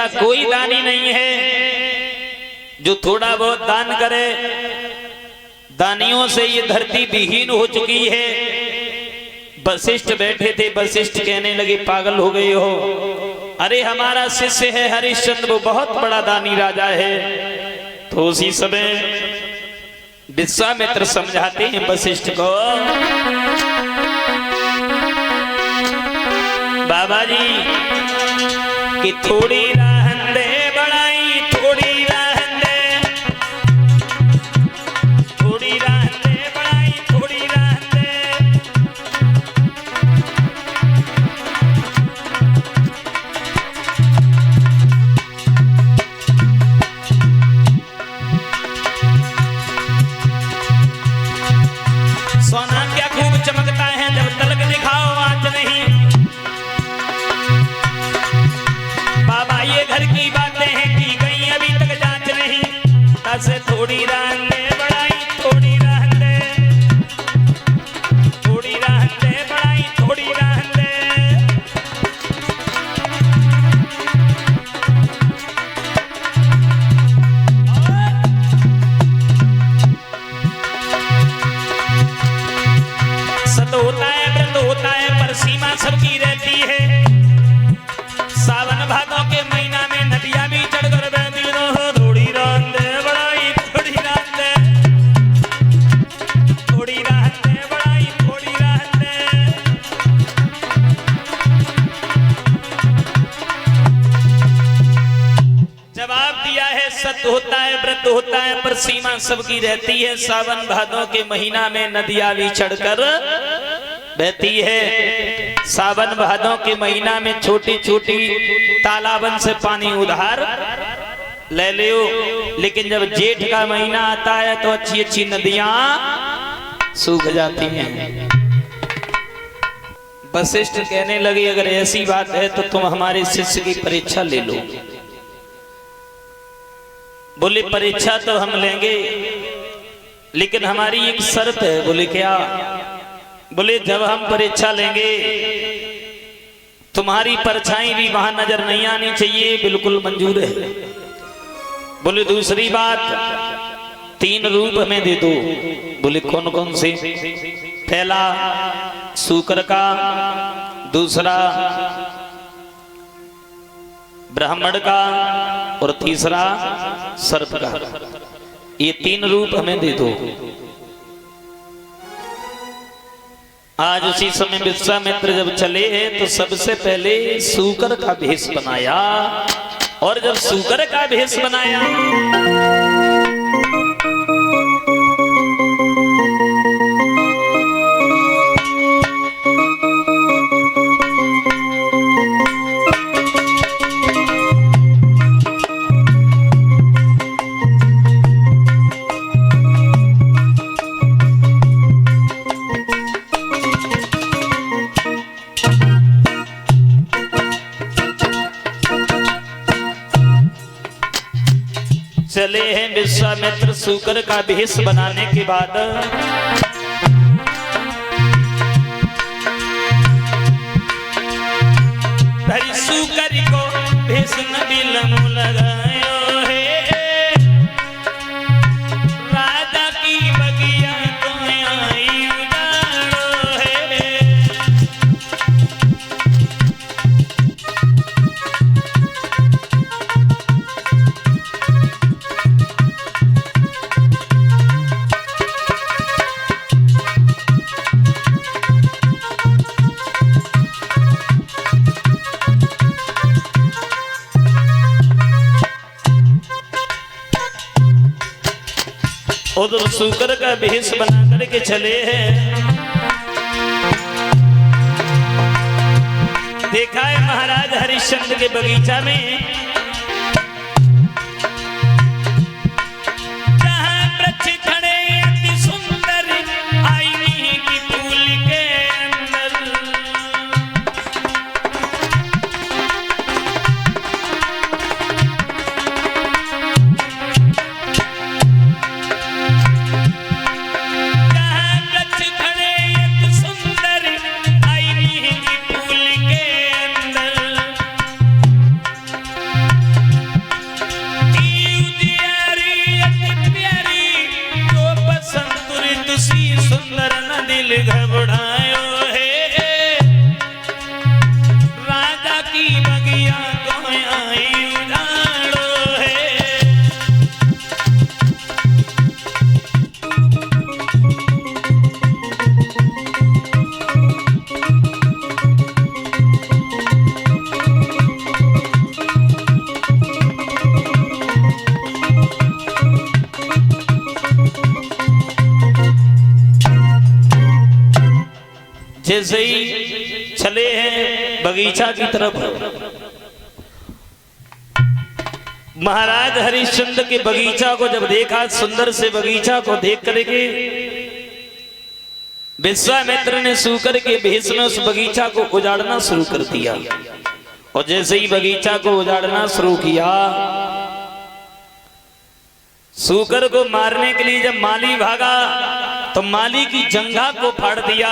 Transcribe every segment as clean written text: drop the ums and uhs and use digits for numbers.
ऐसा कोई दानी नहीं है जो थोड़ा बहुत दान करे। दानियों से ये धरती विहीन हो चुकी है। वशिष्ठ बैठे थे, वशिष्ठ कहने लगे पागल हो गए हो, अरे हमारा शिष्य है हरिश्चंद्र, वो बहुत बड़ा दानी राजा है। तो उसी समय विश्वामित्र समझाते हैं वशिष्ठ को, बाबा जी कि थोड़ी रहन दे बड़ाई, थोड़ी रहन दे, थोड़ी रहन दे बड़ाई, थोड़ी रहन दे। सोना क्या खूब चमकता है, जब तलक दिखाओ आंच नहीं। बाबा ये घर की बातें हैं कि गई अभी तक जांच नहीं। तसे थोड़ी रहन दे बड़ाई, थोड़ी रहन दे, थोड़ी रहन दे बड़ाई, थोड़ी रहन दे। सत होता है, व्रत होता है, पर सीमा सबकी रहती है। सावन भादों के महीना में नदियां भी चढ़कर बहती रहो। थोड़ी रहन दे बड़ाई, थोड़ी रहन दे, थोड़ी रहन दे बड़ाई, थोड़ी रहन दे। जवाब दिया है, सत्य होता है, व्रत होता है, पर सीमा सबकी रहती है। सावन भादों के महीना में नदियां भी चढ़कर बहती है। सावन भादों के महीना में छोटी छोटी तालाबन से पानी उधार ले लो, लेकिन जब जेठ का महीना आता है तो अच्छी अच्छी नदियां सूख जाती हैं। वशिष्ठ कहने लगे, अगर ऐसी बात है तो तुम हमारे शिष्य की परीक्षा ले लो। बोले परीक्षा तो हम लेंगे, लेकिन हमारी एक शर्त है। बोले क्या? बोले जब हम परीक्षा लेंगे तुम्हारी परछाई भी वहां नजर नहीं आनी चाहिए। बिल्कुल मंजूर है। बोले दूसरी बात, 3 रूप हमें दे दो। बोले कौन कौन से? पहला शूकर का, दूसरा ब्राह्मण का और तीसरा सर्प का। ये 3 रूप हमें दे दो। आज उसी समय विश्वामित्र जब चले हैं तो सबसे पहले शूकर का भेष बनाया, और जब शूकर का भेष बनाया चले हैं विश्वामित्र शूकर का भेष बनाने के बाद धरी शूकर को भेष न बिलमु लगायो है। राजा की बगिया तो आई उजाड़ो है। उधर शूकर का भेष बना करके चले हैं। देखा है महाराज हरिश्चंद्र के बगीचा में जहां वृक्ष खड़े अति सुंदर आईने की फूल के अंदर। जैसे ही चले हैं बगीचा की तरफ, महाराज हरिश्चंद्र के बगीचा को जब देखा, सुंदर से बगीचा को देख करके विश्वामित्र ने सूकर के भेष में उस बगीचा को उजाड़ना शुरू कर दिया। और जैसे ही बगीचा को उजाड़ना शुरू किया, सूकर को मारने के लिए जब माली भागा तो माली की जंघा को फाड़ दिया।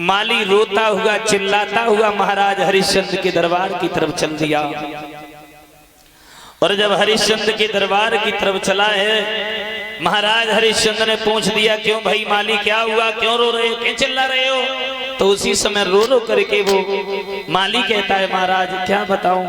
माली रोता हुआ चिल्लाता हुआ महाराज हरिश्चंद्र के दरबार की तरफ चल दिया। और जब हरिश्चंद्र के दरबार की तरफ चला है, महाराज हरिश्चंद्र ने पूछ दिया, क्यों भाई माली क्या हुआ, क्यों रो रहे हो, क्यों चिल्ला रहे हो? तो उसी समय रो रो करके वो माली कहता है, महाराज क्या बताऊं,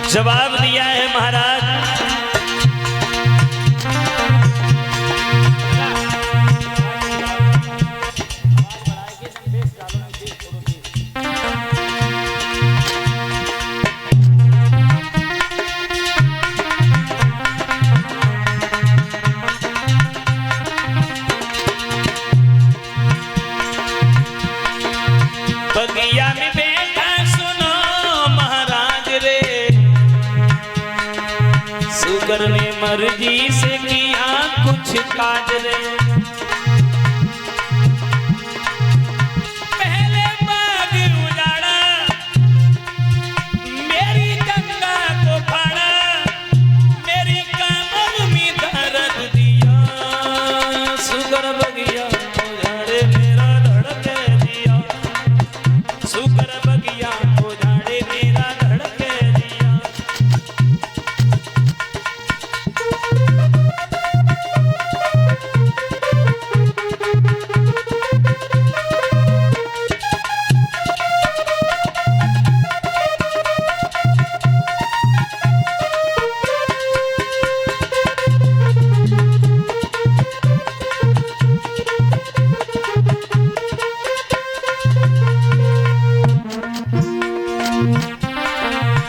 जवाब दिया है महाराज, बगिया में बैठा सुनो महाराज रे, सूकर ने मर्जी से किया कुछ काज रे। पहले बाग उजाड़ा, मेरी गंगा को फाड़ा, मेरी कमर में दर्द दिया। सूकर बगिया उजाड़े मेरा धड़के दिया, सूकर बगिया उजाड़े मेरा धड़के दिया।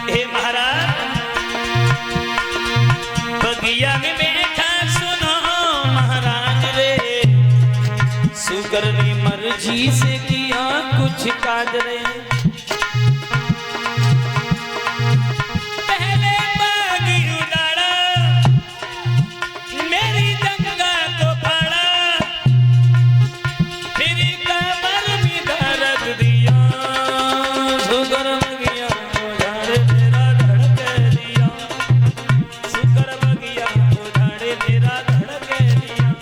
हे महाराज, बगिया में बैठा सुनो महाराज रे, सूकर ने मर्जी से किया कुछ काज रे। पहले बाग उजाड़ा, मेरी गंगा को फाड़ा, फिर कमर में दर्द दिया। सूकर बगिया उजाड़े मेरा धड़के दिया, सूकर बगिया उजाड़े मेरा धड़के दिया।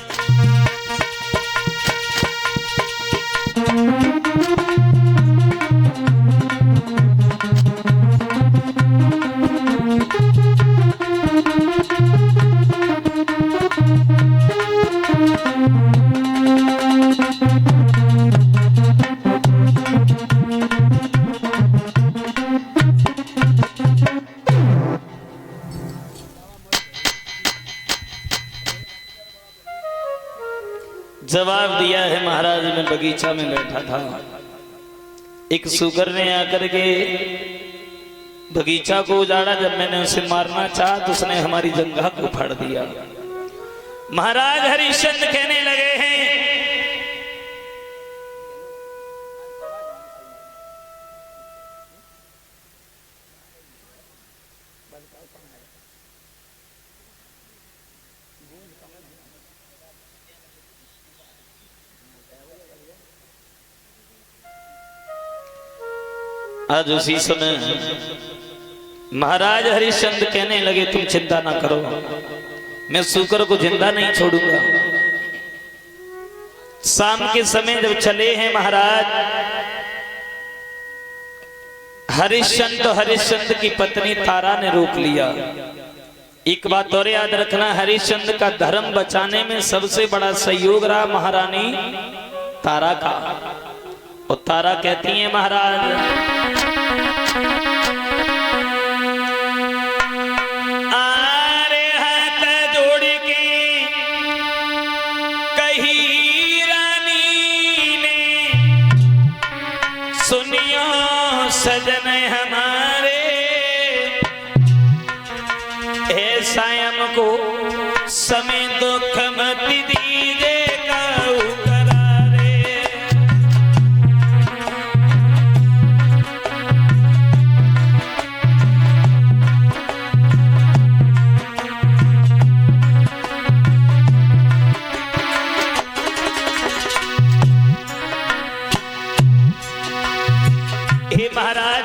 जवाब दिया है महाराज, मैं बगीचा में बैठा था, एक सूकर ने आकर के बगीचा को उजाड़ा। जब मैंने उसे मारना चाहा तो उसने हमारी जंघा को फाड़ दिया। महाराज हरिश्चंद्र कहने लगे हैं, आज उसी समय महाराज हरिश्चंद्र कहने लगे, तुम चिंता ना करो, मैं सूकर को जिंदा नहीं छोड़ूंगा। शाम के समय जब चले हैं महाराज हरिश्चंद्र की पत्नी तारा ने रोक लिया। एक बात और याद रखना, हरिश्चंद्र का धर्म बचाने में सबसे बड़ा सहयोग रहा महारानी तारा का। और तारा कहती है महाराज, आरे हाथ जोड़ के कही रानी ने, सुनियो सजन हमारे, ऐसा हमको समय दुख मत दीजे काऊ करारे। हे महाराज,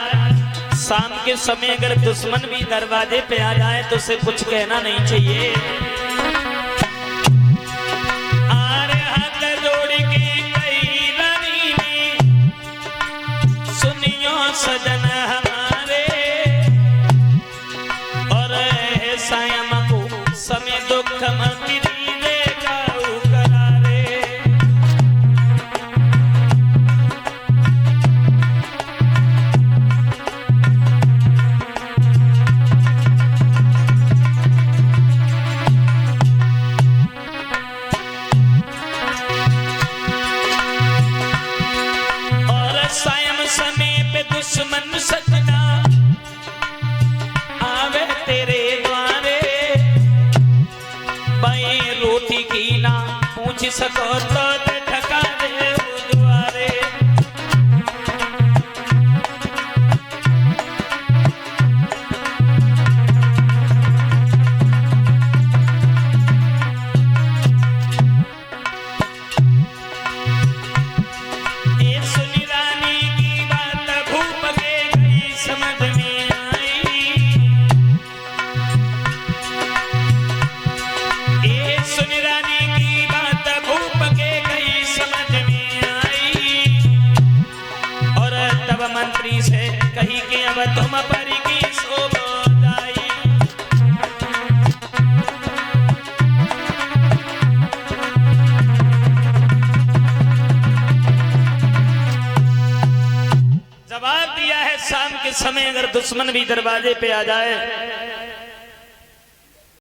शाम के समय अगर दुश्मन भी दरवाजे पे आ जाए तो उसे कुछ कहना नहीं चाहिए। आरे हाथ जोड़ के कही रानी ने, सुनियो सजन हमारे, और ऐसा हमको समय दुख मत दीजे काऊ करारे। समय पे दुश्मन सजना आवे तेरे द्वारे, बाएं रोटी की ना पूछ सको तो ठका दे द्वारे। मंत्री से कही कि अब तुम पर की शोभाई। जवाब दिया है, शाम के समय अगर दुश्मन भी दरवाजे पे आ जाए